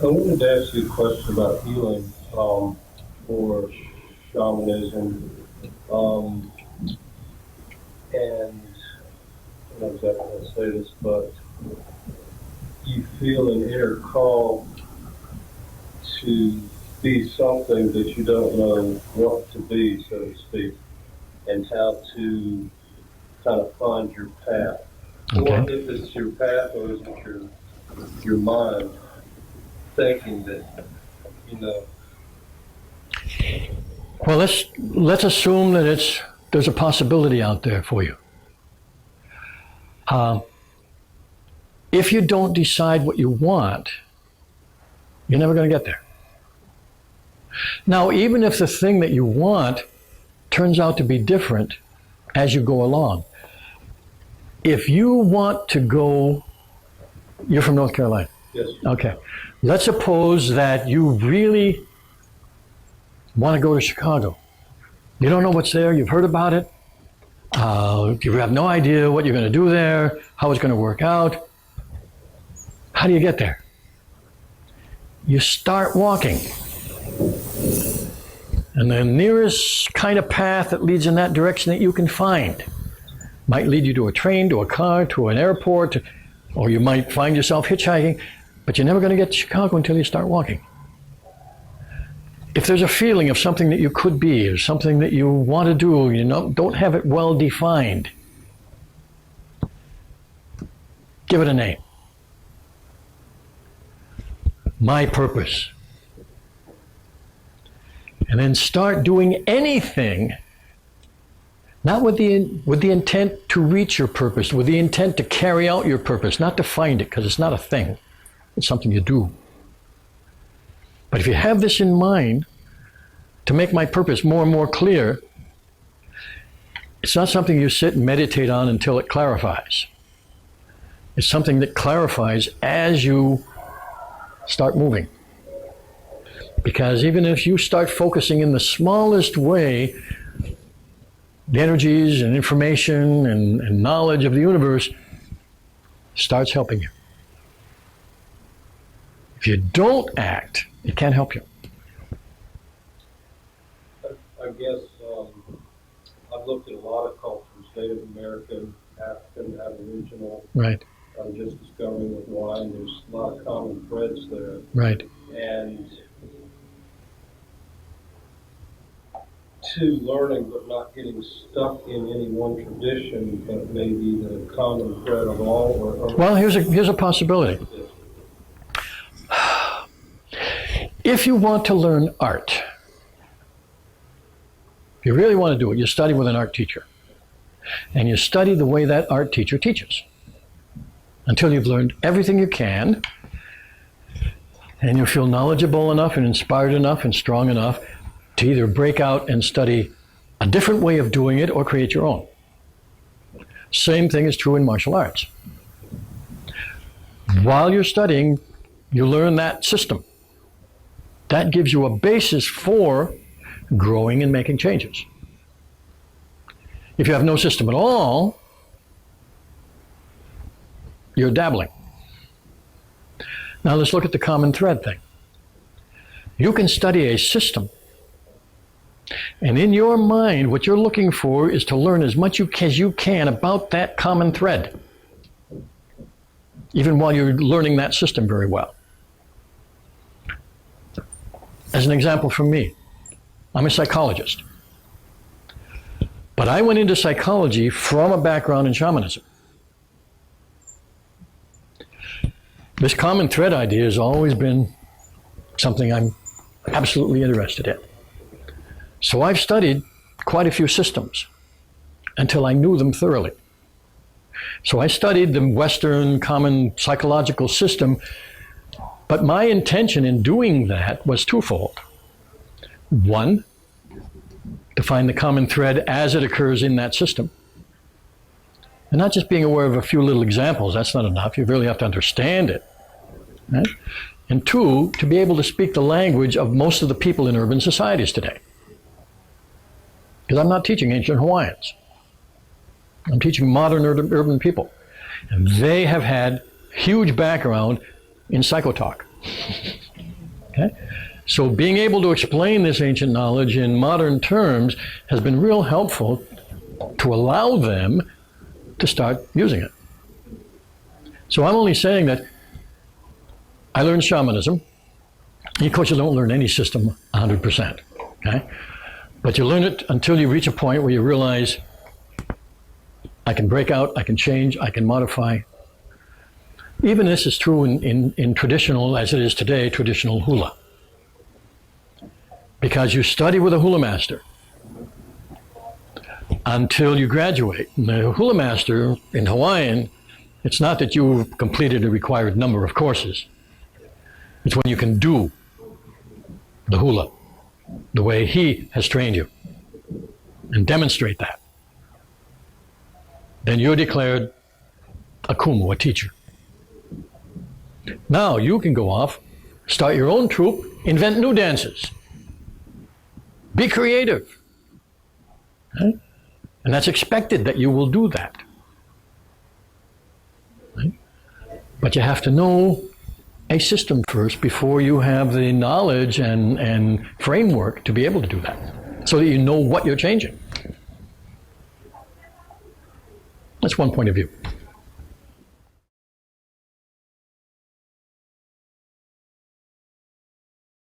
I wanted to ask you a question about healing for shamanism. Um, and I don't know exactly how to say this, but you feel an inner call to be something that you don't know what to be, so to speak, and how to kind of find your path. Okay. Or if it's your path or is it your mind thinking that, you know. Well, let's assume that there's a possibility out there for you. If you don't decide what you want, you're never going to get there. Now, even if the thing that you want turns out to be different as you go along, if you want to go, you're from North Carolina? Yes. Okay. Let's suppose that you really want to go to Chicago. You don't know what's there, you've heard about it, you have no idea what you're going to do there, how it's going to work out. How do you get there? You start walking. And the nearest kind of path that leads in that direction that you can find might lead you to a train, to a car, to an airport, or you might find yourself hitchhiking, but you're never going to get to Chicago until you start walking. If there's a feeling of something that you could be, or something that you want to do, you don't have it well defined, give it a name. My purpose. And then start doing anything, not with the intent to reach your purpose, with the intent to carry out your purpose, not to find it, because it's not a thing. It's something you do. But if you have this in mind, to make my purpose more and more clear, it's not something you sit and meditate on until it clarifies. It's something that clarifies as you start moving. Because even if you start focusing in the smallest way, the energies and information and knowledge of the universe starts helping you. If you don't act, it can't help you. I guess I've looked at a lot of cultures, Native American, African, Aboriginal. Right. I'm just discovering with wine, there's a lot of common threads there. Right. And two, learning but not getting stuck in any one tradition, but maybe the common thread of all. Well, here's a possibility. If you want to learn art, if you really want to do it, you study with an art teacher. And you study the way that art teacher teaches until you've learned everything you can, and you feel knowledgeable enough and inspired enough and strong enough to either break out and study a different way of doing it or create your own. Same thing is true in martial arts. While you're studying, you learn that system. That gives you a basis for growing and making changes. If you have no system at all, you're dabbling. Now let's look at the common thread thing. You can study a system, and in your mind, what you're looking for is to learn as much as you can about that common thread, even while you're learning that system very well. As an example from me, I'm a psychologist. But I went into psychology from a background in shamanism. This common thread idea has always been something I'm absolutely interested in. So I've studied quite a few systems until I knew them thoroughly. So I studied the Western common psychological system, but my intention in doing that was twofold. One, to find the common thread as it occurs in that system. And not just being aware of a few little examples, that's not enough. You really have to understand it. Right? And two, to be able to speak the language of most of the people in urban societies today. Because I'm not teaching ancient Hawaiians. I'm teaching modern urban people. And they have had huge background in psychotalk. Okay? So being able to explain this ancient knowledge in modern terms has been real helpful to allow them to start using it. So I'm only saying that I learned shamanism. Of course, you don't learn any system 100%. Okay? But you learn it until you reach a point where you realize I can break out, I can change, I can modify. Even this is true in traditional, as it is today, traditional hula. Because you study with a hula master until you graduate. And the hula master in Hawaiian, it's not that you've completed a required number of courses. It's when you can do the hula the way he has trained you and demonstrate that. Then you're declared a kumu, a teacher. Now you can go off, start your own troupe, invent new dances. Be creative. Right? And that's expected that you will do that. Right? But you have to know a system first before you have the knowledge and framework to be able to do that, so that you know what you're changing. That's one point of view.